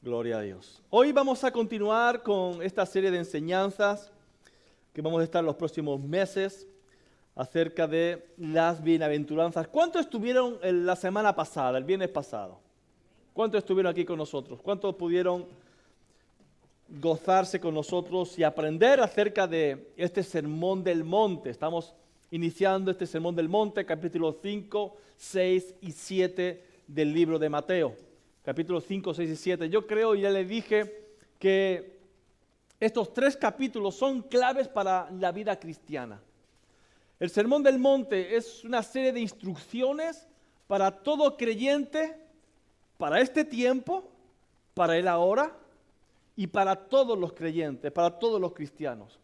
Gloria a Dios. Hoy vamos a continuar con esta serie de enseñanzas que vamos a estar los próximos meses acerca de las bienaventuranzas. ¿Cuántos estuvieron la semana pasada, el viernes pasado? ¿Cuántos estuvieron aquí con nosotros? ¿Cuántos pudieron gozarse con nosotros y aprender acerca de este Sermón del Monte? Estamos iniciando este Sermón del Monte, capítulos 5, 6 y 7 del libro de Mateo. Capítulos 5, 6 y 7. Yo creo, ya les dije, que estos tres capítulos son claves para la vida cristiana. El Sermón del Monte es una serie de instrucciones para todo creyente, para este tiempo, para el ahora y para todos los creyentes, para todos los cristianos.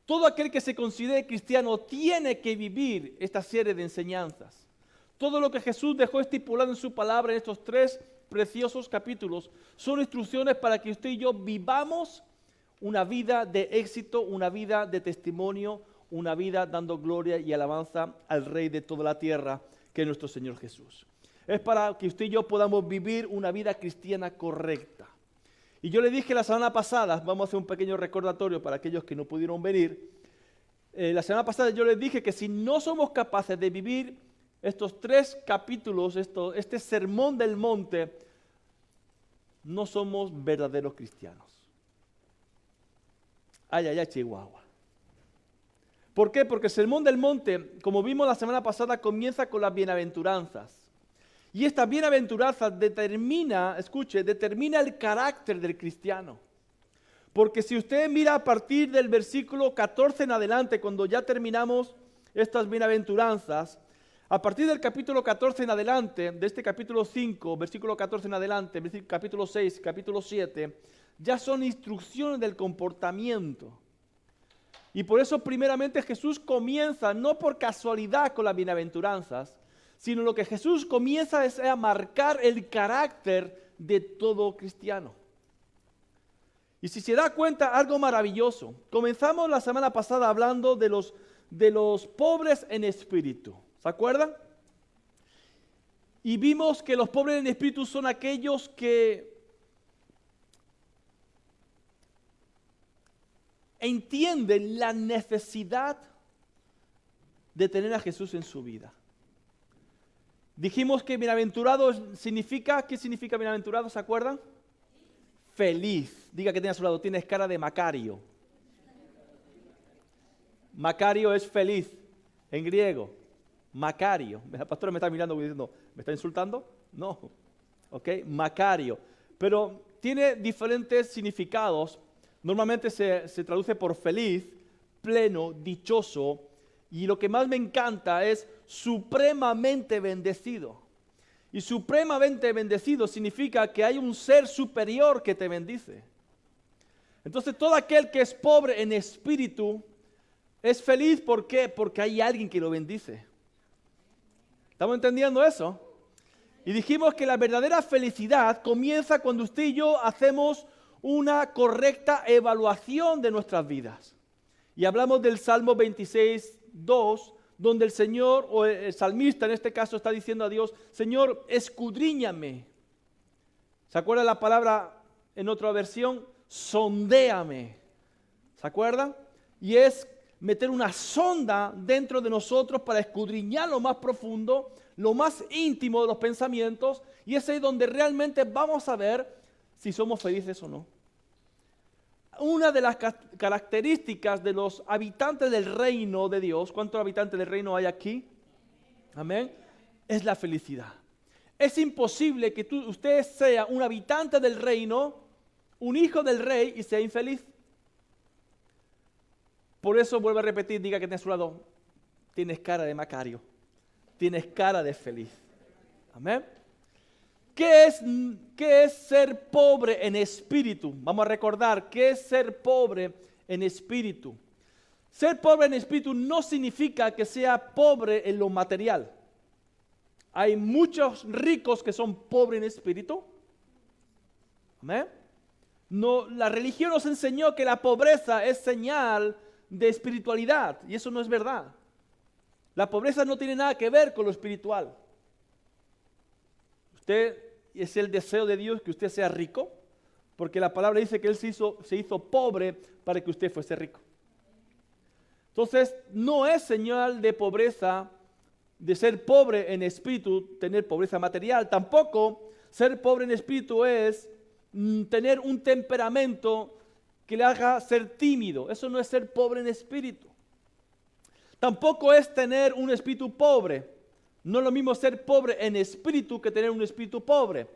Todo aquel que se considere cristiano tiene que vivir esta serie de enseñanzas. Todo lo que Jesús dejó estipulado en su palabra en estos tres preciosos capítulos son instrucciones para que usted y yo vivamos una vida de éxito, una vida de testimonio, una vida dando gloria y alabanza al Rey de toda la tierra, que es nuestro Señor Jesús. Es para que usted y yo podamos vivir una vida cristiana correcta. Y yo le dije la semana pasada, vamos a hacer un pequeño recordatorio para aquellos que no pudieron venir. La semana pasada yo les dije que si no somos capaces de vivir estos tres capítulos, este Sermón del Monte, no somos verdaderos cristianos. Ay, ay, ay, Chihuahua. ¿Por qué? Porque el Sermón del Monte, como vimos la semana pasada, comienza con las bienaventuranzas. Y esta bienaventuranza determina el carácter del cristiano. Porque si usted mira a partir del versículo 14 en adelante, cuando ya terminamos estas bienaventuranzas, a partir del capítulo 14 en adelante, de este capítulo 5, versículo 14 en adelante, capítulo 6, capítulo 7, ya son instrucciones del comportamiento. Y por eso primeramente Jesús comienza, no por casualidad con las bienaventuranzas, sino lo que Jesús comienza es a marcar el carácter de todo cristiano. Y si se da cuenta, algo maravilloso. Comenzamos la semana pasada hablando de los pobres en espíritu. ¿Se acuerdan? Y vimos que los pobres en espíritu son aquellos que entienden la necesidad de tener a Jesús en su vida. Dijimos que bienaventurado significa, ¿qué significa bienaventurado? ¿Se acuerdan? Feliz. Diga que tiene a su lado, tienes cara de Macario. Macario es feliz en griego. Macario. La pastora me está mirando diciendo, ¿me está insultando? No. Ok, Macario. Pero tiene diferentes significados. Normalmente se traduce por feliz, pleno, dichoso. Y lo que más me encanta es supremamente bendecido. Y supremamente bendecido significa que hay un ser superior que te bendice. Entonces todo aquel que es pobre en espíritu es feliz. ¿Por qué? Porque hay alguien que lo bendice. ¿Estamos entendiendo eso? Y dijimos que la verdadera felicidad comienza cuando usted y yo hacemos una correcta evaluación de nuestras vidas. Y hablamos del Salmo 26, 2, donde el Señor, o el salmista en este caso, está diciendo a Dios, Señor, escudriñame. ¿Se acuerda la palabra en otra versión? Sondéame. ¿Se acuerdan? Y es meter una sonda dentro de nosotros para escudriñar lo más profundo, lo más íntimo de los pensamientos, y es ahí donde realmente vamos a ver si somos felices o no. Una de las características de los habitantes del reino de Dios, ¿cuántos habitantes del reino hay aquí? Amén. Es la felicidad. Es imposible que usted sea un habitante del reino, un hijo del rey y sea infeliz. Por eso vuelvo a repetir, diga que tiene a su lado, tienes cara de Macario, tienes cara de feliz. Amén. ¿Qué es ser pobre en espíritu? Vamos a recordar, ¿qué es ser pobre en espíritu? Ser pobre en espíritu no significa que sea pobre en lo material. Hay muchos ricos que son pobres en espíritu. ¿Amén? No, la religión nos enseñó que la pobreza es señal de espiritualidad, y eso no es verdad. La pobreza no tiene nada que ver con lo espiritual. Es el deseo de Dios que usted sea rico, porque la palabra dice que Él se hizo pobre para que usted fuese rico. Entonces, no es señal de pobreza, de ser pobre en espíritu, tener pobreza material. Tampoco ser pobre en espíritu es tener un temperamento que le haga ser tímido. Eso no es ser pobre en espíritu. Tampoco es tener un espíritu pobre. No es lo mismo ser pobre en espíritu que tener un espíritu pobre.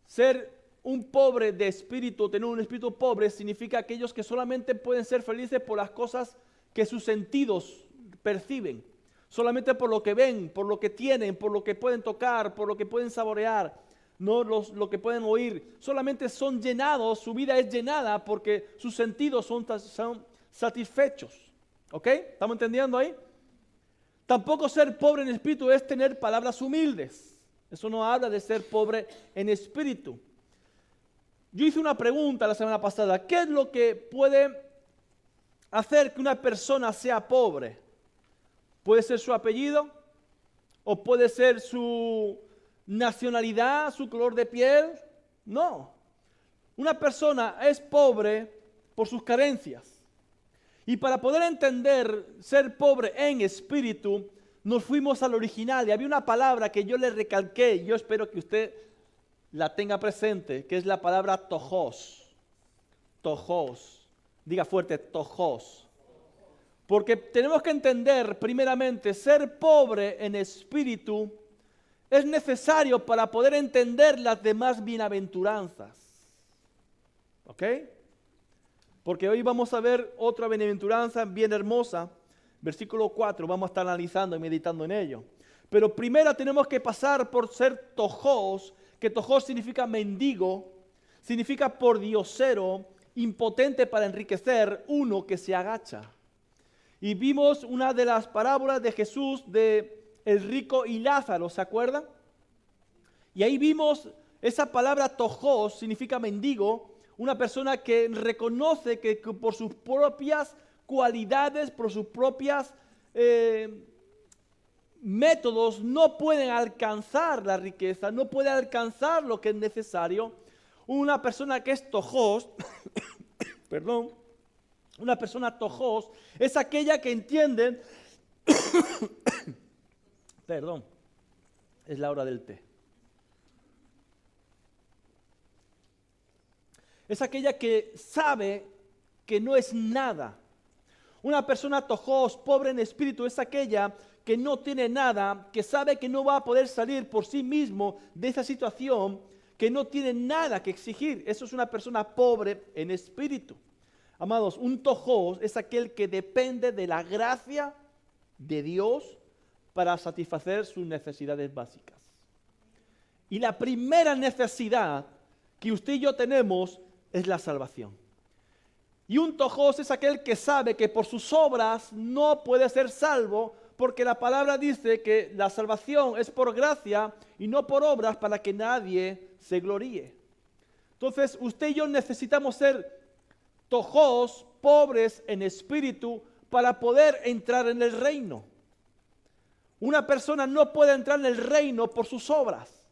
Ser un pobre de espíritu, tener un espíritu pobre, significa aquellos que solamente pueden ser felices por las cosas que sus sentidos perciben. Solamente por lo que ven, por lo que tienen, por lo que pueden tocar, por lo que pueden saborear, no lo que pueden oír. Solamente son llenados, su vida es llenada porque sus sentidos son satisfechos. ¿Ok? ¿Estamos entendiendo ahí? Tampoco ser pobre en espíritu es tener palabras humildes. Eso no habla de ser pobre en espíritu. Yo hice una pregunta la semana pasada. ¿Qué es lo que puede hacer que una persona sea pobre? ¿Puede ser su apellido? ¿O puede ser su nacionalidad, su color de piel? No. Una persona es pobre por sus carencias. Y para poder entender ser pobre en espíritu, nos fuimos al original. Y había una palabra que yo le recalqué, yo espero que usted la tenga presente, que es la palabra tojos. Tojos. Diga fuerte, tojos. Porque tenemos que entender, primeramente, ser pobre en espíritu es necesario para poder entender las demás bienaventuranzas. ¿Ok? Porque hoy vamos a ver otra bienaventuranza bien hermosa. Versículo 4, vamos a estar analizando y meditando en ello. Pero primero tenemos que pasar por ser tojos, que tojos significa mendigo, significa pordiosero, impotente para enriquecer, uno que se agacha. Y vimos una de las parábolas de Jesús de el rico y Lázaro, ¿se acuerdan? Y ahí vimos esa palabra tojos, significa mendigo, una persona que reconoce que por sus propias cualidades, por sus propias métodos, no pueden alcanzar la riqueza, no puede alcanzar lo que es necesario. Una persona que es tojos, perdón, una persona tojos es aquella que entiende, perdón, es la hora del té. Es aquella que sabe que no es nada. Una persona tojos, pobre en espíritu, es aquella que no tiene nada, que sabe que no va a poder salir por sí mismo de esa situación, que no tiene nada que exigir. Eso es una persona pobre en espíritu. Amados, un tojos es aquel que depende de la gracia de Dios para satisfacer sus necesidades básicas. Y la primera necesidad que usted y yo tenemos es la salvación. Y un tojos es aquel que sabe que por sus obras no puede ser salvo, porque la palabra dice que la salvación es por gracia y no por obras para que nadie se gloríe. Entonces, usted y yo necesitamos ser tojos, pobres en espíritu, para poder entrar en el reino. Una persona no puede entrar en el reino por sus obras.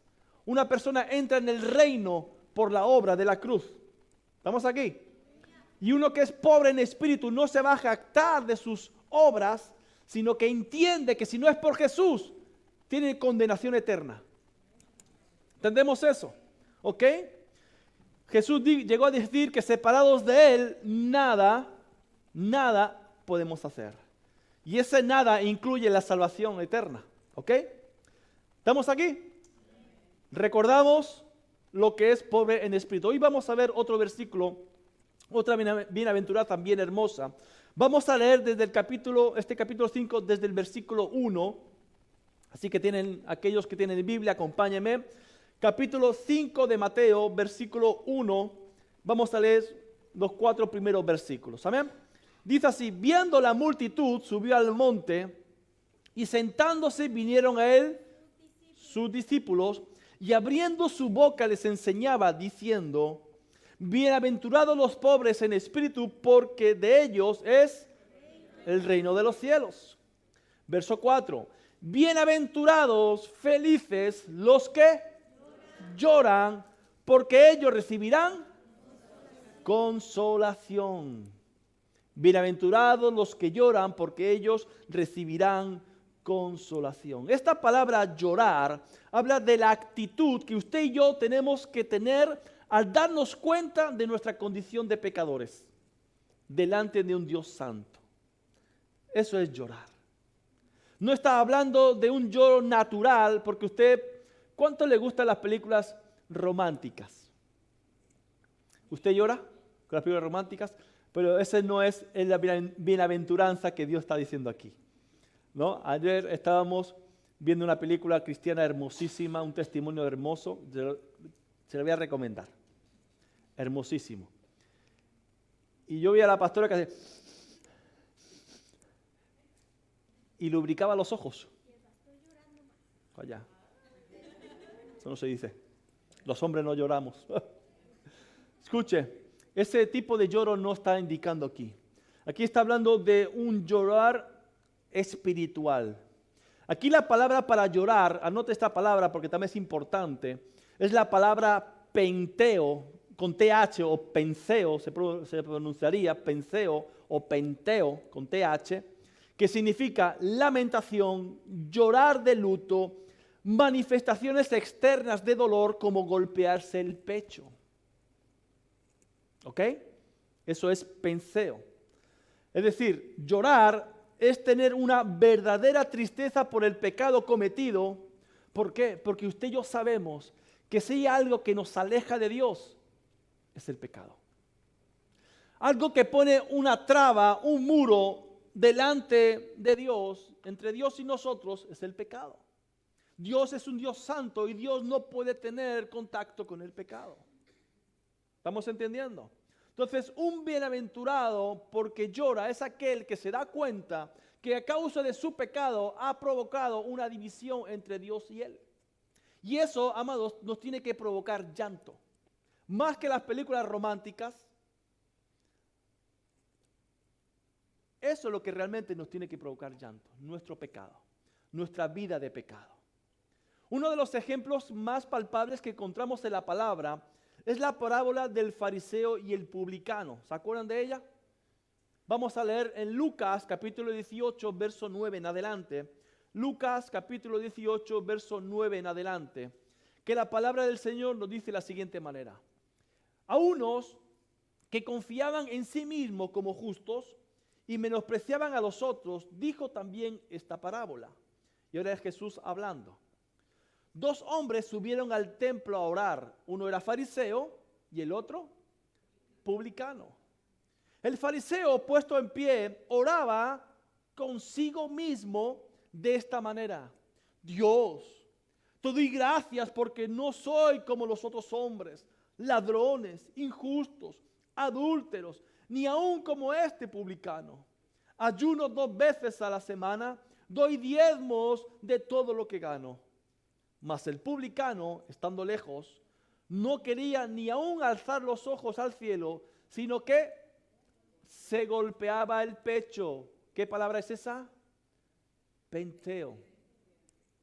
Una persona entra en el reino por la obra de la cruz. ¿Estamos aquí? Y uno que es pobre en espíritu no se va a jactar de sus obras, sino que entiende que si no es por Jesús, tiene condenación eterna. ¿Entendemos eso? ¿Ok? Jesús llegó a decir que separados de Él, nada podemos hacer. Y ese nada incluye la salvación eterna. ¿Ok? ¿Estamos aquí? Recordamos lo que es pobre en espíritu. Hoy vamos a ver otro versículo, otra bienaventurada también hermosa. Vamos a leer desde este capítulo 5, desde el versículo 1. Así que aquellos que tienen Biblia, acompáñenme. Capítulo 5 de Mateo, versículo 1. Vamos a leer los 4 primeros versículos. Amén. Dice así: viendo la multitud, subió al monte, y sentándose vinieron a él sus discípulos, y abriendo su boca les enseñaba, diciendo: bienaventurados los pobres en espíritu, porque de ellos es el reino de los cielos. Verso 4. Bienaventurados, felices los que lloran, porque ellos recibirán consolación. Bienaventurados los que lloran, porque ellos recibirán consolación. Esta palabra llorar habla de la actitud que usted y yo tenemos que tener al darnos cuenta de nuestra condición de pecadores delante de un Dios santo. Eso es llorar. No está hablando de un lloro natural, porque usted, ¿cuánto le gustan las películas románticas? ¿Usted llora con las películas románticas? Pero esa no es la bienaventuranza que Dios está diciendo aquí, ¿no? Ayer estábamos viendo una película cristiana hermosísima, un testimonio hermoso, se lo voy a recomendar, hermosísimo. Y yo vi a la pastora que hacía y lubricaba los ojos. Allá. Eso no se dice. Los hombres no lloramos. Escuche, ese tipo de lloro no está indicando aquí. Aquí está hablando de un llorar espiritual. Aquí la palabra para llorar, anote esta palabra porque también es importante, es la palabra penteo, con TH o penseo, se pronunciaría penseo o penteo con TH, que significa lamentación, llorar de luto, manifestaciones externas de dolor como golpearse el pecho. ¿Ok? Eso es penseo. Es decir, llorar es tener una verdadera tristeza por el pecado cometido. ¿Por qué? Porque usted y yo sabemos que si hay algo que nos aleja de Dios, es el pecado. Algo que pone una traba, un muro delante de Dios, entre Dios y nosotros, es el pecado. Dios es un Dios santo y Dios no puede tener contacto con el pecado. ¿Estamos entendiendo? Entonces, un bienaventurado porque llora es aquel que se da cuenta que a causa de su pecado ha provocado una división entre Dios y él. Y eso, amados, nos tiene que provocar llanto. Más que las películas románticas, eso es lo que realmente nos tiene que provocar llanto, nuestro pecado, nuestra vida de pecado. Uno de los ejemplos más palpables que encontramos en la palabra es la parábola del fariseo y el publicano. ¿Se acuerdan de ella? Vamos a leer en Lucas capítulo 18, verso 9 en adelante. Lucas capítulo 18, verso 9 en adelante. Que la palabra del Señor nos dice de la siguiente manera. A unos que confiaban en sí mismos como justos y menospreciaban a los otros, dijo también esta parábola. Y ahora es Jesús hablando. Dos hombres subieron al templo a orar. Uno era fariseo y el otro publicano. El fariseo, puesto en pie, oraba consigo mismo de esta manera. Dios, te doy gracias porque no soy como los otros hombres, ladrones, injustos, adúlteros, ni aun como este publicano. Ayuno 2 veces a la semana, doy diezmos de todo lo que gano. Mas el publicano, estando lejos, no quería ni aun alzar los ojos al cielo, sino que se golpeaba el pecho. ¿Qué palabra es esa? Penteo.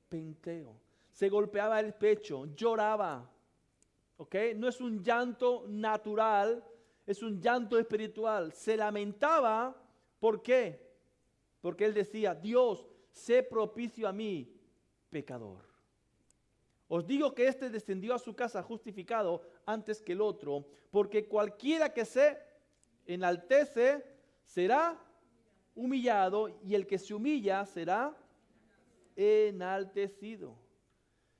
Penteo. Se golpeaba el pecho, lloraba. ¿Ok? No es un llanto natural, es un llanto espiritual. Se lamentaba, ¿por qué? Porque él decía, Dios, sé propicio a mí, pecador. Os digo que éste descendió a su casa justificado antes que el otro, porque cualquiera que se enaltece será humillado, y el que se humilla será enaltecido.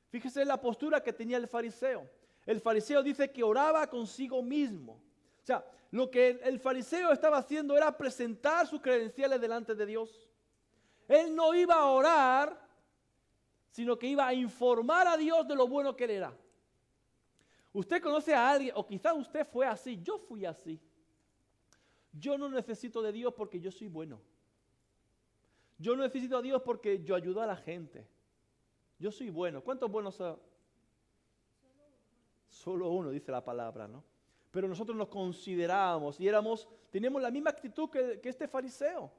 Fíjese la postura que tenía el fariseo. El fariseo dice que oraba consigo mismo. O sea, lo que el fariseo estaba haciendo era presentar sus credenciales delante de Dios. Él no iba a orar, sino que iba a informar a Dios de lo bueno que él era. Usted conoce a alguien, o quizás usted fue así, yo fui así. Yo no necesito de Dios porque yo soy bueno. Yo no necesito a Dios porque yo ayudo a la gente. Yo soy bueno. ¿Cuántos buenos son? Solo uno, dice la palabra, ¿no? Pero nosotros nos considerábamos y teníamos la misma actitud que este fariseo.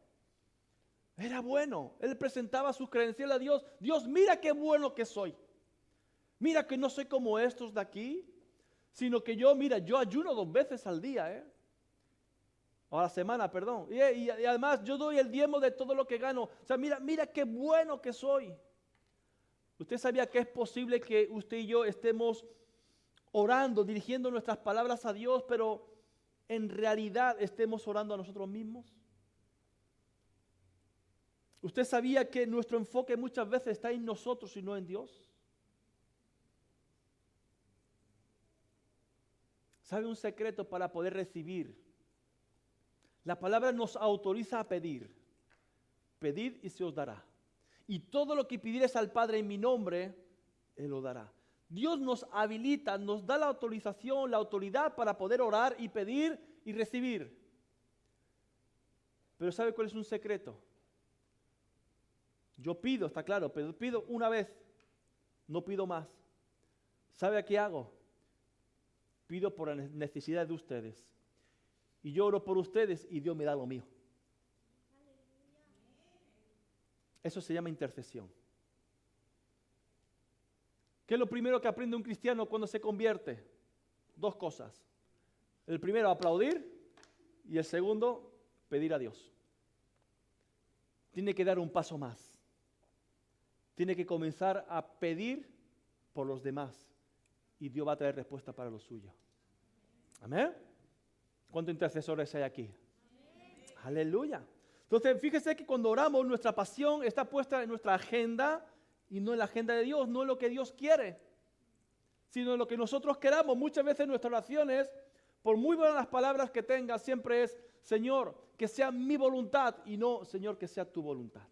Era bueno. Él presentaba sus credenciales a Dios. Dios, mira qué bueno que soy. Mira que no soy como estos de aquí. sino que yo ayuno 2 veces al día, o a la semana, perdón. Y además yo doy el diezmo de todo lo que gano. O sea, mira qué bueno que soy. ¿Usted sabía que es posible que usted y yo estemos orando, dirigiendo nuestras palabras a Dios, pero en realidad estemos orando a nosotros mismos? ¿Usted sabía que nuestro enfoque muchas veces está en nosotros y no en Dios? ¿Sabe un secreto para poder recibir? La palabra nos autoriza a pedir. Pedid y se os dará. Y todo lo que pidieres al Padre en mi nombre, Él lo dará. Dios nos habilita, nos da la autorización, la autoridad para poder orar y pedir y recibir. Pero ¿sabe cuál es un secreto? Yo pido, está claro, pero pido una vez, no pido más. ¿Sabe a qué hago? Pido por la necesidad de ustedes. Y yo oro por ustedes y Dios me da lo mío. Eso se llama intercesión. ¿Qué es lo primero que aprende un cristiano cuando se convierte? 2 cosas. El primero, aplaudir, y el segundo, pedir a Dios. Tiene que dar un paso más. Tiene que comenzar a pedir por los demás y Dios va a traer respuesta para lo suyo. Amén. ¿Cuántos intercesores hay aquí? Amén. Aleluya. Entonces, fíjese que cuando oramos, nuestra pasión está puesta en nuestra agenda y no en la agenda de Dios, no en lo que Dios quiere, sino en lo que nosotros queramos. Muchas veces nuestras oraciones, por muy buenas las palabras que tenga, siempre es, Señor, que sea mi voluntad y no, Señor, que sea tu voluntad.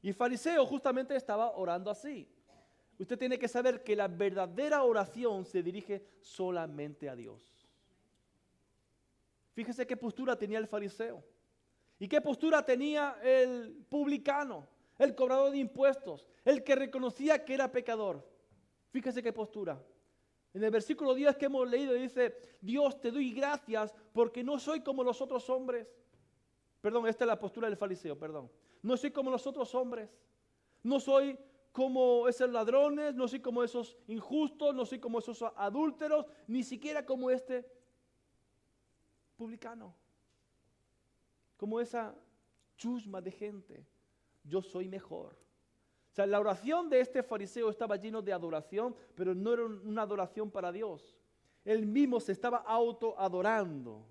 Y el fariseo justamente estaba orando así. Usted tiene que saber que la verdadera oración se dirige solamente a Dios. Fíjese qué postura tenía el fariseo. ¿Y qué postura tenía el publicano, el cobrador de impuestos, el que reconocía que era pecador? Fíjese qué postura. En el versículo 10 que hemos leído dice, Dios, te doy gracias porque no soy como los otros hombres. Perdón, esta es la postura del fariseo, perdón. No soy como los otros hombres. No soy como esos ladrones, no soy como esos injustos, no soy como esos adúlteros, ni siquiera como este publicano. Como esa chusma de gente. Yo soy mejor. O sea, la oración de este fariseo estaba lleno de adoración, pero no era una adoración para Dios. Él mismo se estaba autoadorando.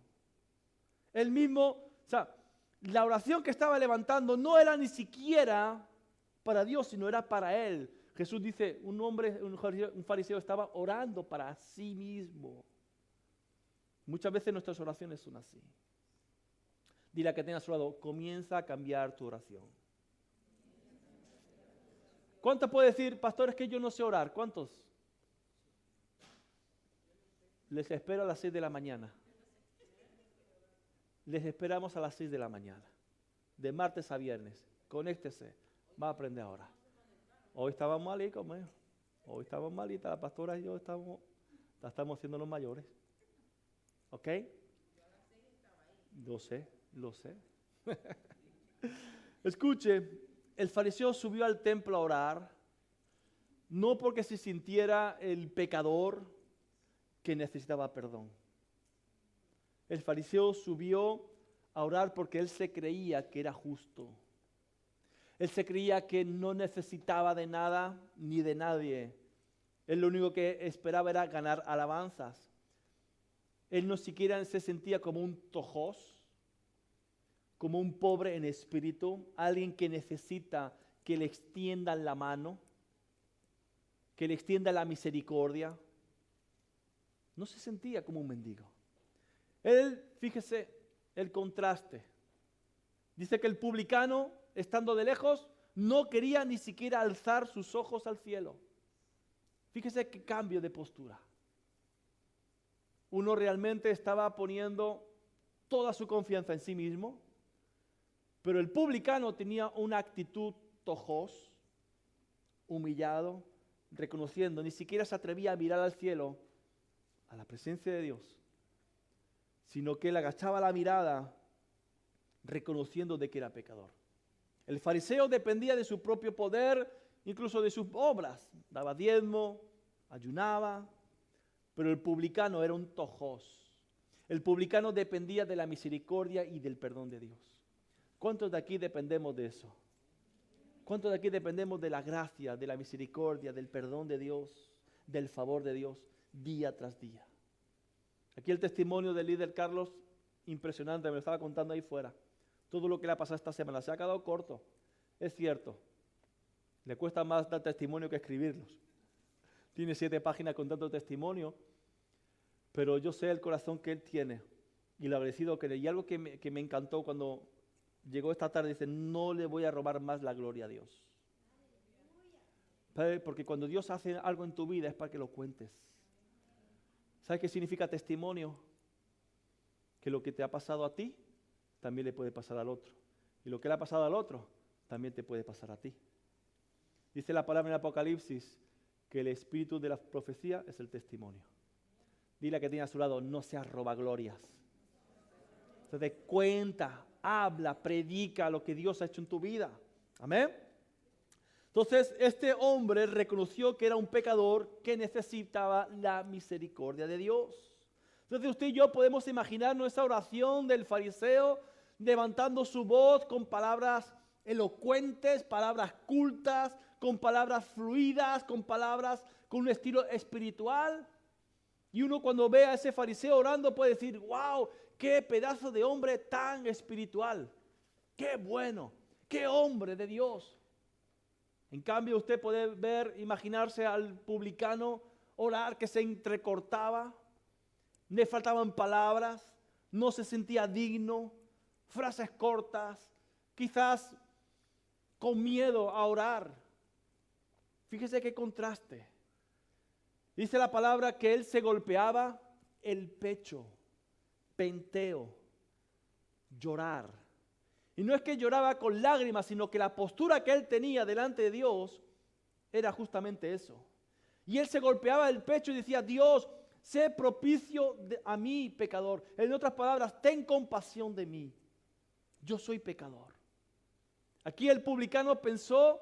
Él mismo, o sea, la oración que estaba levantando no era ni siquiera para Dios, sino era para él. Jesús dice, un fariseo estaba orando para sí mismo. Muchas veces nuestras oraciones son así. Dile a que tenga a su lado, comienza a cambiar tu oración. ¿Cuántos puede decir, pastor, es que yo no sé orar? ¿Cuántos? Les espero a las 6 de la mañana. Les esperamos a las 6 de la mañana. De martes a viernes. Conéctese. Va a aprender ahora. Hoy estábamos mal y como hoy estamos malitas, la pastora y yo estamos haciendo los mayores. ¿Ok? Lo sé. Escuche, el fariseo subió al templo a orar, no porque se sintiera el pecador que necesitaba perdón. El fariseo subió a orar porque él se creía que era justo. Él se creía que no necesitaba de nada ni de nadie. Él lo único que esperaba era ganar alabanzas. Él no siquiera se sentía como un tojos, como un pobre en espíritu, alguien que necesita que le extiendan la mano, que le extienda la misericordia. No se sentía como un mendigo. Él, fíjese el contraste. Dice que el publicano, estando de lejos, no quería ni siquiera alzar sus ojos al cielo. Fíjese qué cambio de postura. Uno realmente estaba poniendo toda su confianza en sí mismo, pero el publicano tenía una actitud tojos, humillado, reconociendo, ni siquiera se atrevía a mirar al cielo, a la presencia de Dios, sino que él agachaba la mirada reconociendo de que era pecador. El fariseo dependía de su propio poder, incluso de sus obras. Daba diezmo, ayunaba, pero el publicano era un tojos. El publicano dependía de la misericordia y del perdón de Dios. ¿Cuántos de aquí dependemos de eso? ¿Cuántos de aquí dependemos de la gracia, de la misericordia, del perdón de Dios, del favor de Dios, día tras día? Aquí el testimonio del líder Carlos, impresionante, me lo estaba contando ahí fuera. Todo lo que le ha pasado esta semana, se ha quedado corto, es cierto. Le cuesta más dar testimonio que escribirlos. Tiene 7 páginas con tanto testimonio, pero yo sé el corazón que él tiene y lo agradecido que le. Y algo que me encantó cuando llegó esta tarde, dice, no le voy a robar más la gloria a Dios. Porque cuando Dios hace algo en tu vida es para que lo cuentes. ¿Sabes qué significa testimonio? Que lo que te ha pasado a ti, también le puede pasar al otro. Y lo que le ha pasado al otro, también te puede pasar a ti. Dice la palabra en Apocalipsis que el espíritu de la profecía es el testimonio. Dile a que tiene a su lado, no seas robaglorias. Entonces cuenta, habla, predica lo que Dios ha hecho en tu vida. Amén. Entonces este hombre reconoció que era un pecador que necesitaba la misericordia de Dios. Entonces usted y yo podemos imaginarnos esa oración del fariseo levantando su voz con palabras elocuentes, palabras cultas, con palabras fluidas, con palabras con un estilo espiritual. Y uno cuando ve a ese fariseo orando puede decir, wow, qué pedazo de hombre tan espiritual. Qué bueno, qué hombre de Dios. En cambio usted puede ver, imaginarse al publicano orar que se entrecortaba, le faltaban palabras, no se sentía digno, frases cortas, quizás con miedo a orar. Fíjese qué contraste. Dice la palabra que él se golpeaba el pecho, penteo, llorar. Y no es que lloraba con lágrimas, sino que la postura que él tenía delante de Dios era justamente eso. Y él se golpeaba el pecho y decía, Dios, sé propicio a mí, pecador. En otras palabras, ten compasión de mí. Yo soy pecador. Aquí el publicano pensó,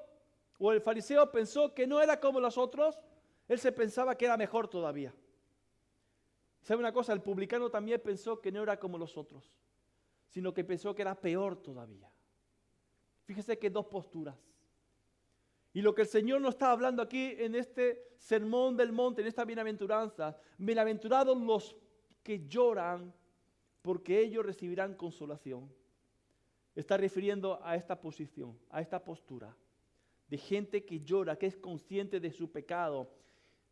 o el fariseo pensó que no era como los otros. Él se pensaba que era mejor todavía. ¿Sabe una cosa? El publicano también pensó que no era como los otros, sino que pensó que era peor todavía. Fíjese que 2 posturas. Y lo que el Señor nos está hablando aquí en este sermón del monte, en esta bienaventuranza, bienaventurados los que lloran, porque ellos recibirán consolación. Está refiriendo a esta posición, a esta postura de gente que llora, que es consciente de su pecado.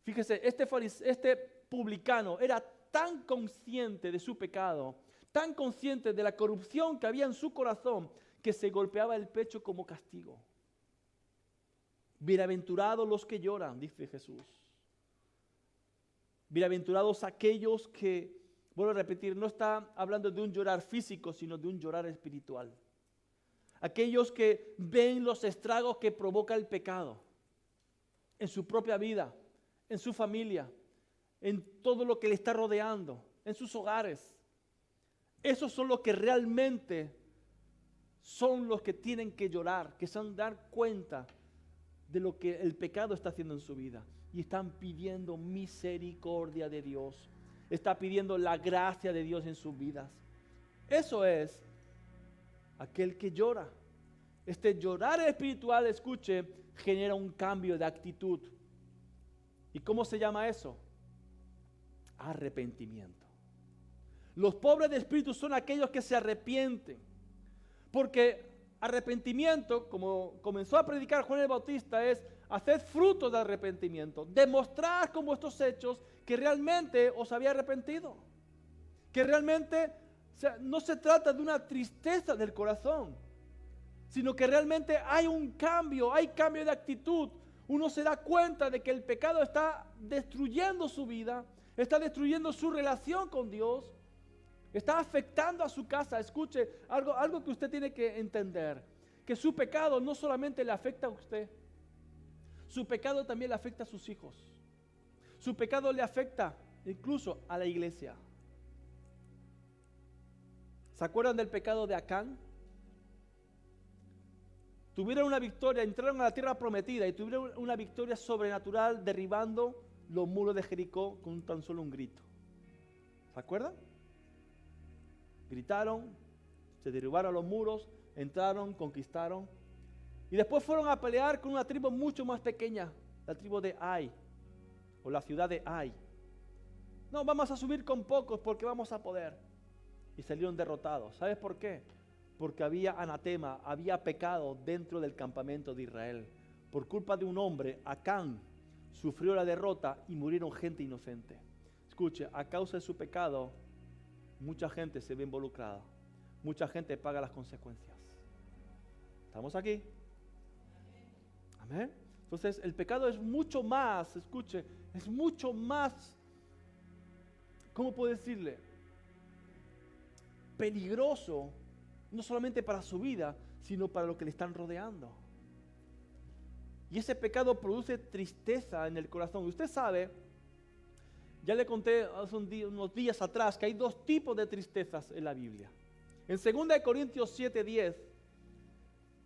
Fíjese, este publicano era tan consciente de su pecado, tan consciente de la corrupción que había en su corazón, que se golpeaba el pecho como castigo. Bienaventurados los que lloran, dice Jesús. Bienaventurados aquellos que, vuelvo a repetir, no está hablando de un llorar físico, sino de un llorar espiritual. Aquellos que ven los estragos que provoca el pecado en su propia vida, en su familia, en todo lo que le está rodeando, en sus hogares. Esos son los que realmente son los que tienen que llorar, que se han de dar cuenta de lo que el pecado está haciendo en su vida. Y están pidiendo misericordia de Dios. Está pidiendo la gracia de Dios en sus vidas. Eso es aquel que llora. Este llorar espiritual, escuche, genera un cambio de actitud. ¿Y cómo se llama eso? Arrepentimiento. Los pobres de espíritu son aquellos que se arrepienten. Porque arrepentimiento, como comenzó a predicar Juan el Bautista, es hacer fruto de arrepentimiento. Demostrar con vuestros hechos que realmente os había arrepentido. Que realmente no se trata de una tristeza del corazón, sino que realmente hay un cambio, hay cambio de actitud. Uno se da cuenta de que el pecado está destruyendo su vida, está destruyendo su relación con Dios, está afectando a su casa. Escuche, algo que usted tiene que entender, que su pecado no solamente le afecta a usted, su pecado también le afecta a sus hijos. Su pecado le afecta incluso a la iglesia. ¿Se acuerdan del pecado de Acán? Tuvieron una victoria, entraron a la tierra prometida y tuvieron una victoria sobrenatural derribando los muros de Jericó con tan solo un grito. ¿Se acuerdan? Gritaron, se derribaron los muros, entraron, conquistaron. Y después fueron a pelear con una tribu mucho más pequeña, la tribu de Ai, o la ciudad de Ai. No, vamos a subir con pocos porque vamos a poder. Y salieron derrotados. ¿Sabes por qué? Porque había anatema, había pecado dentro del campamento de Israel. Por culpa de un hombre, Acán, sufrió la derrota y murieron gente inocente. Escuche, a causa de su pecado, mucha gente se ve involucrada. Mucha gente paga las consecuencias. ¿Estamos aquí? Amén. Entonces, el pecado es mucho más, escuche, es mucho más, ¿cómo puedo decirle? Peligroso, no solamente para su vida, sino para lo que le están rodeando. Y ese pecado produce tristeza en el corazón. Usted sabe, ya le conté hace unos días atrás que hay dos tipos de tristezas en la Biblia. En 2 Corintios 7:10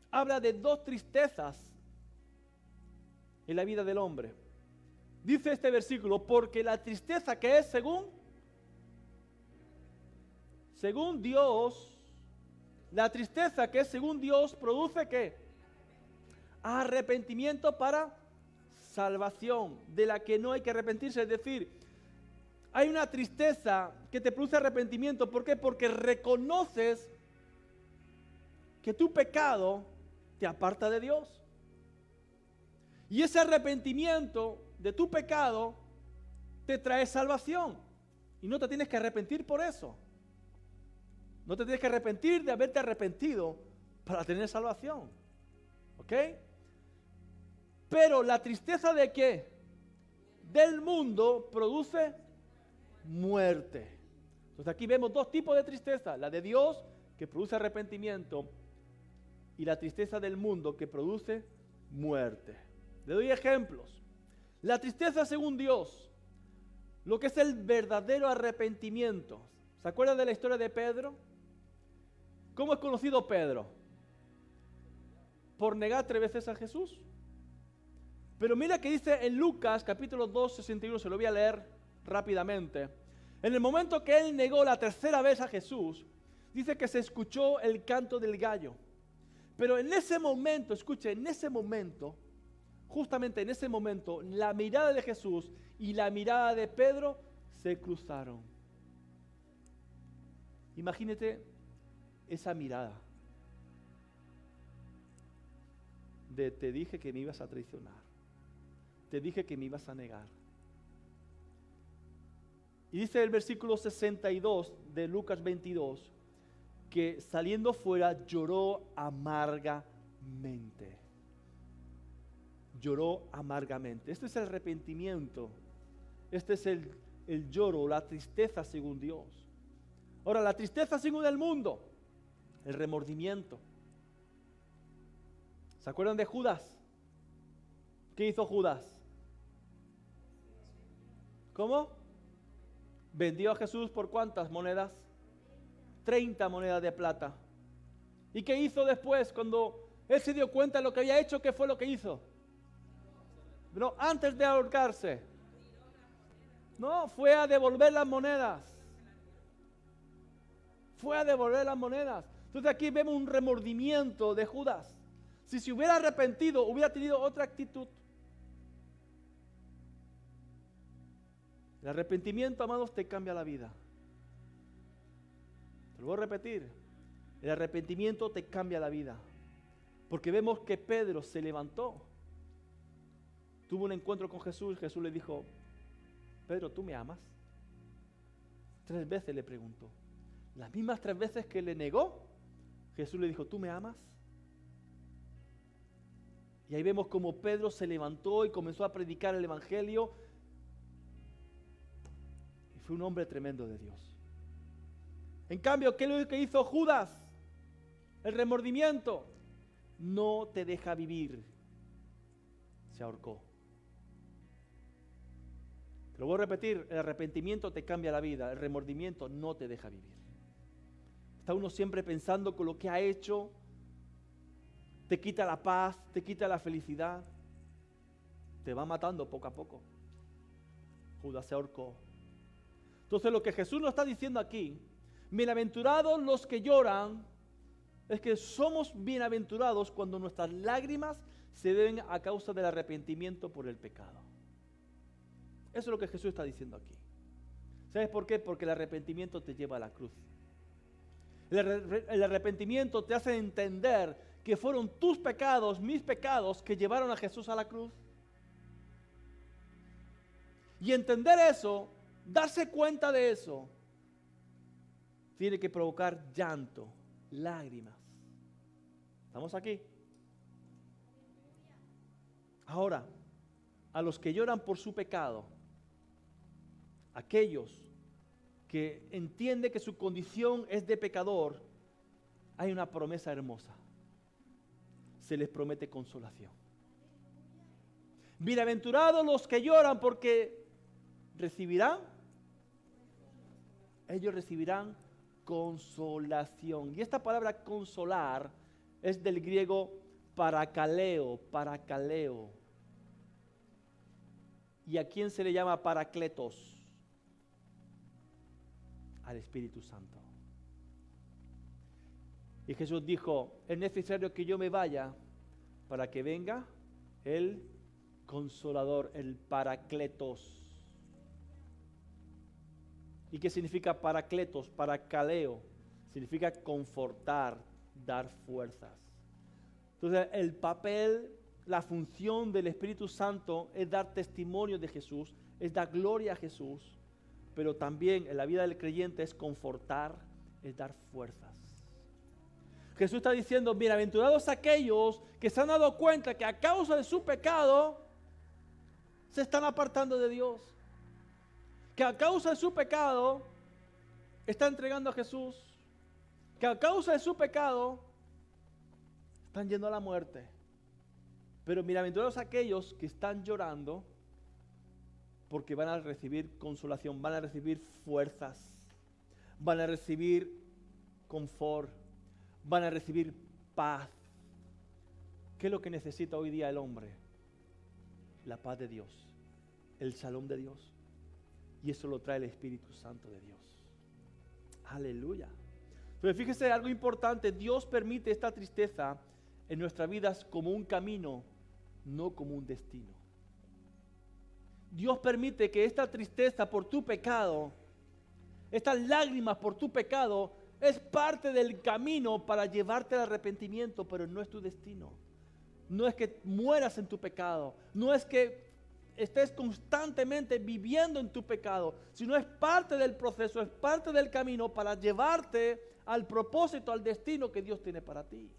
habla de dos tristezas en la vida del hombre. Dice este versículo, porque la tristeza que es según Dios, la tristeza que es según Dios produce ¿qué? Arrepentimiento para salvación, de la que no hay que arrepentirse. Es decir, hay una tristeza que te produce arrepentimiento. ¿Por qué? Porque reconoces que tu pecado te aparta de Dios. Y ese arrepentimiento de tu pecado te trae salvación. Y no te tienes que arrepentir por eso. No te tienes que arrepentir de haberte arrepentido para tener salvación. ¿Ok? Pero la tristeza de ¿qué? Del mundo produce muerte. Entonces aquí vemos dos tipos de tristeza. La de Dios, que produce arrepentimiento, y la tristeza del mundo, que produce muerte. Le doy ejemplos. La tristeza según Dios, lo que es el verdadero arrepentimiento. ¿Se acuerdan de la historia de Pedro? ¿Cómo es conocido Pedro? Por negar 3 veces a Jesús. Pero mira que dice en Lucas capítulo 2, 61, se lo voy a leer rápidamente. En el momento que él negó la 3ª vez a Jesús, dice que se escuchó el canto del gallo. Pero en ese momento, escuche, en ese momento, justamente en ese momento, la mirada de Jesús y la mirada de Pedro se cruzaron. Imagínate esa mirada de te dije que me ibas a traicionar, te dije que me ibas a negar. Y dice el versículo 62 de Lucas 22 que saliendo fuera lloró amargamente. Lloró amargamente. Este es el arrepentimiento. Este es el lloro, la tristeza según Dios. Ahora, la tristeza según el mundo, el remordimiento. ¿Se acuerdan de Judas? ¿Qué hizo Judas? ¿Cómo? Vendió a Jesús por ¿cuántas monedas? 30 monedas de plata. ¿Y qué hizo después cuando él se dio cuenta de lo que había hecho? ¿Qué fue lo que hizo? Pero antes de ahorcarse, no, fue a devolver las monedas. Fue a devolver las monedas. Entonces aquí vemos un remordimiento de Judas. Si se hubiera arrepentido, hubiera tenido otra actitud. El arrepentimiento, amados, te cambia la vida. Te lo voy a repetir. El arrepentimiento te cambia la vida. Porque vemos que Pedro se levantó. Tuvo un encuentro con Jesús. Jesús le dijo, Pedro, ¿tú me amas? 3 veces le preguntó. Las mismas 3 veces que le negó, Jesús le dijo, ¿tú me amas? Y ahí vemos como Pedro se levantó y comenzó a predicar el evangelio. Y fue un hombre tremendo de Dios. En cambio, ¿qué es lo que hizo Judas? El remordimiento. No te deja vivir. Se ahorcó. Te lo voy a repetir, el arrepentimiento te cambia la vida, el remordimiento no te deja vivir. Está uno siempre pensando con lo que ha hecho, te quita la paz, te quita la felicidad, te va matando poco a poco. Judas se ahorcó. Entonces lo que Jesús nos está diciendo aquí, bienaventurados los que lloran, es que somos bienaventurados cuando nuestras lágrimas se deben a causa del arrepentimiento por el pecado. Eso es lo que Jesús está diciendo aquí. ¿Sabes por qué? Porque el arrepentimiento te lleva a la cruz. El arrepentimiento te hace entender que fueron tus pecados, mis pecados, que llevaron a Jesús a la cruz. Y entender eso, darse cuenta de eso, tiene que provocar llanto, lágrimas. ¿Estamos aquí? Ahora, a los que lloran por su pecado, aquellos que entienden que su condición es de pecador, hay una promesa hermosa. Se les promete consolación. Bienaventurados los que lloran porque ellos recibirán consolación. Y esta palabra consolar es del griego parakaleo. ¿Y a quién se le llama paracletos? Al Espíritu Santo. Y Jesús dijo, es necesario que yo me vaya para que venga el Consolador, el Paracletos. ¿Y qué significa Paracletos? Parakaleo. Significa confortar, dar fuerzas. Entonces el papel, la función del Espíritu Santo es dar testimonio de Jesús, es dar gloria a Jesús, pero también en la vida del creyente es confortar, es dar fuerzas. Jesús está diciendo, bienaventurados aquellos que se han dado cuenta que a causa de su pecado se están apartando de Dios. Que a causa de su pecado están entregando a Jesús. Que a causa de su pecado están yendo a la muerte. Pero bienaventurados aquellos que están llorando porque van a recibir consolación, van a recibir fuerzas, van a recibir confort, van a recibir paz. ¿Qué es lo que necesita hoy día el hombre? La paz de Dios, el shalom de Dios. Y eso lo trae el Espíritu Santo de Dios. Aleluya. Pero fíjese algo importante, Dios permite esta tristeza en nuestras vidas como un camino, no como un destino. Dios permite que esta tristeza por tu pecado, estas lágrimas por tu pecado, es parte del camino para llevarte al arrepentimiento, pero no es tu destino. No es que mueras en tu pecado, no es que estés constantemente viviendo en tu pecado, sino es parte del proceso, es parte del camino para llevarte al propósito, al destino que Dios tiene para ti.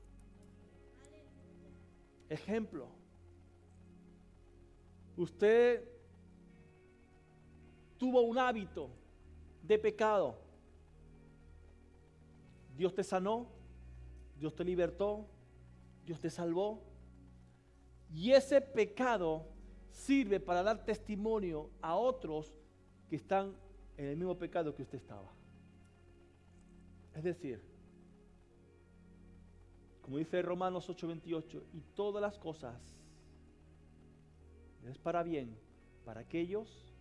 Ejemplo, usted tuvo un hábito de pecado. Dios te sanó, Dios te libertó, Dios te salvó. Y ese pecado sirve para dar testimonio a otros que están en el mismo pecado que usted estaba. Es decir, como dice Romanos 8:28, y todas las cosas es para bien para aquellos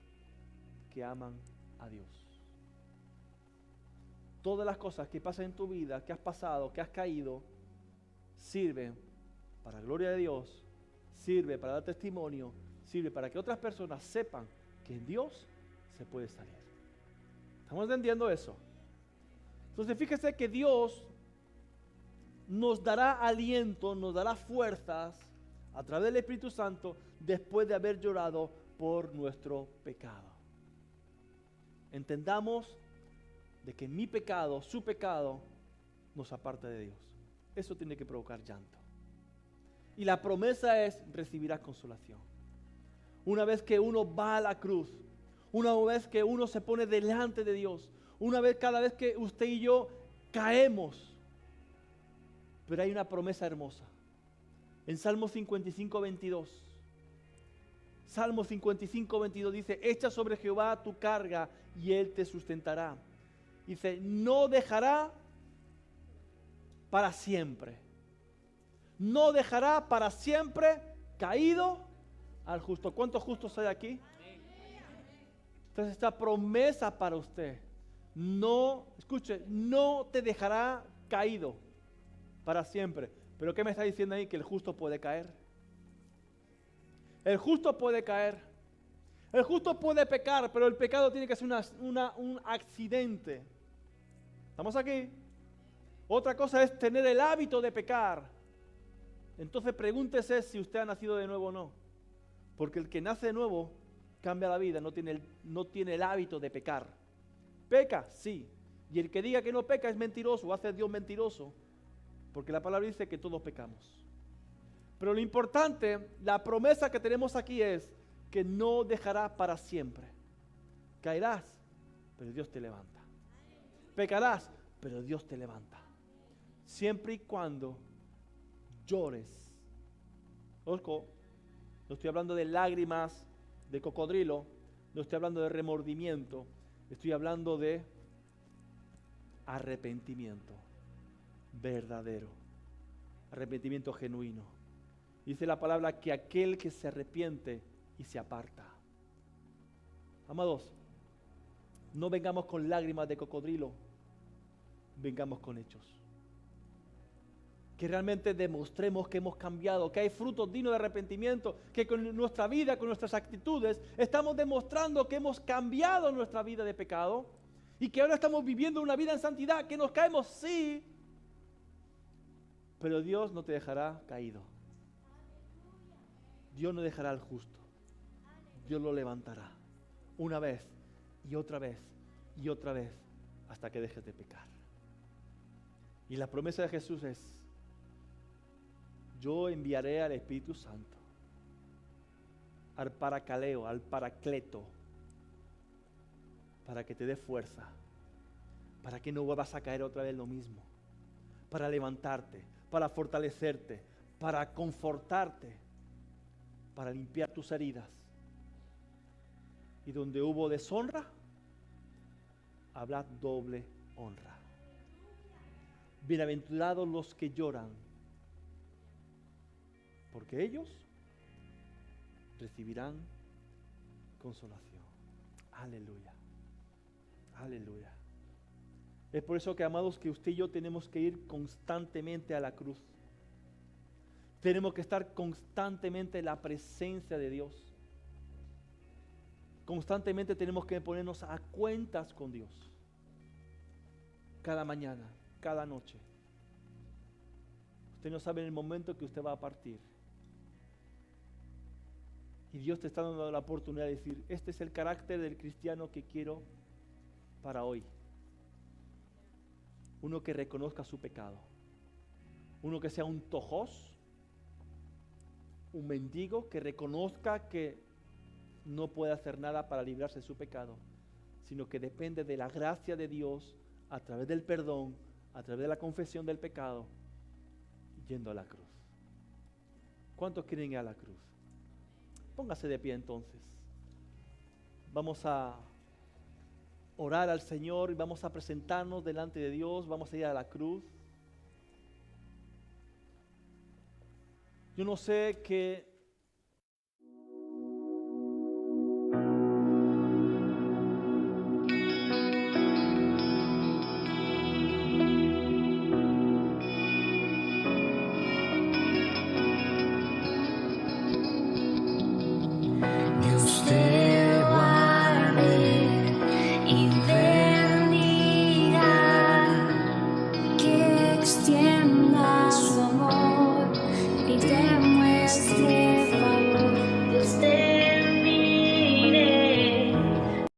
que aman a Dios. Todas las cosas que pasan en tu vida, que has pasado, que has caído, sirven para la gloria de Dios, sirve para dar testimonio, sirve para que otras personas sepan que en Dios se puede salir. ¿Estamos entendiendo eso? Entonces fíjese que Dios nos dará aliento, nos dará fuerzas a través del Espíritu Santo después de haber llorado por nuestro pecado. Entendamos de que mi pecado, su pecado, nos aparta de Dios. Eso tiene que provocar llanto. Y la promesa es, recibirás consolación. Una vez que uno va a la cruz, una vez que uno se pone delante de Dios, cada vez que usted y yo caemos, pero hay una promesa hermosa. En Salmo 55:22, Salmo 55:22 dice, echa sobre Jehová tu carga y Él te sustentará. Dice, no dejará para siempre. No dejará para siempre caído al justo. ¿Cuántos justos hay aquí? Entonces esta promesa para usted, no, escuche, no te dejará caído para siempre. ¿Pero qué me está diciendo ahí? Que el justo puede caer. El justo puede caer. El justo puede pecar, pero el pecado tiene que ser un accidente. ¿Estamos aquí? Otra cosa es tener el hábito de pecar. Entonces pregúntese si usted ha nacido de nuevo o no. Porque el que nace de nuevo cambia la vida, no tiene el hábito de pecar. Peca, sí. Y el que diga que no peca es mentiroso, hace a Dios mentiroso. Porque la palabra dice que todos pecamos. Pero lo importante, la promesa que tenemos aquí es que no dejará para siempre. Caerás, pero Dios te levanta. Pecarás, pero Dios te levanta. Siempre y cuando llores. Ojo, no estoy hablando de lágrimas de cocodrilo, no estoy hablando de remordimiento, estoy hablando de arrepentimiento verdadero, arrepentimiento genuino. Dice la palabra que aquel que se arrepiente y se aparta. Amados, no vengamos con lágrimas de cocodrilo, vengamos con hechos. Que realmente demostremos que hemos cambiado, que hay frutos dignos de arrepentimiento, que con nuestra vida, con nuestras actitudes, estamos demostrando que hemos cambiado nuestra vida de pecado y que ahora estamos viviendo una vida en santidad, que nos caemos, sí, pero Dios no te dejará caído. Dios no dejará al justo. Dios lo levantará una vez y otra vez y otra vez hasta que dejes de pecar. Y la promesa de Jesús es: yo enviaré al Espíritu Santo, al paracaleo, al paracleto, para que te dé fuerza, para que no vuelvas a caer otra vez lo mismo, para levantarte, para fortalecerte, para confortarte, para limpiar tus heridas. Y donde hubo deshonra, habrá doble honra. Bienaventurados los que lloran, porque ellos recibirán consolación. Aleluya. Aleluya. Es por eso que, amados, que usted y yo tenemos que ir constantemente a la cruz. Tenemos que estar constantemente en la presencia de Dios. Constantemente tenemos que ponernos a cuentas con Dios. Cada mañana, cada noche. Usted no sabe en el momento que usted va a partir. Y Dios te está dando la oportunidad de decir: este es el carácter del cristiano que quiero para hoy. Uno que reconozca su pecado. Uno que sea un tojos, un mendigo que reconozca que no puede hacer nada para librarse de su pecado, sino que depende de la gracia de Dios a través del perdón, a través de la confesión del pecado, yendo a la cruz. ¿Cuántos quieren ir a la cruz? Póngase de pie entonces. Vamos a orar al Señor y vamos a presentarnos delante de Dios. Vamos a ir a la cruz. Yo no sé qué Dios te guarde y bendiga, que extienda su amor y te muestre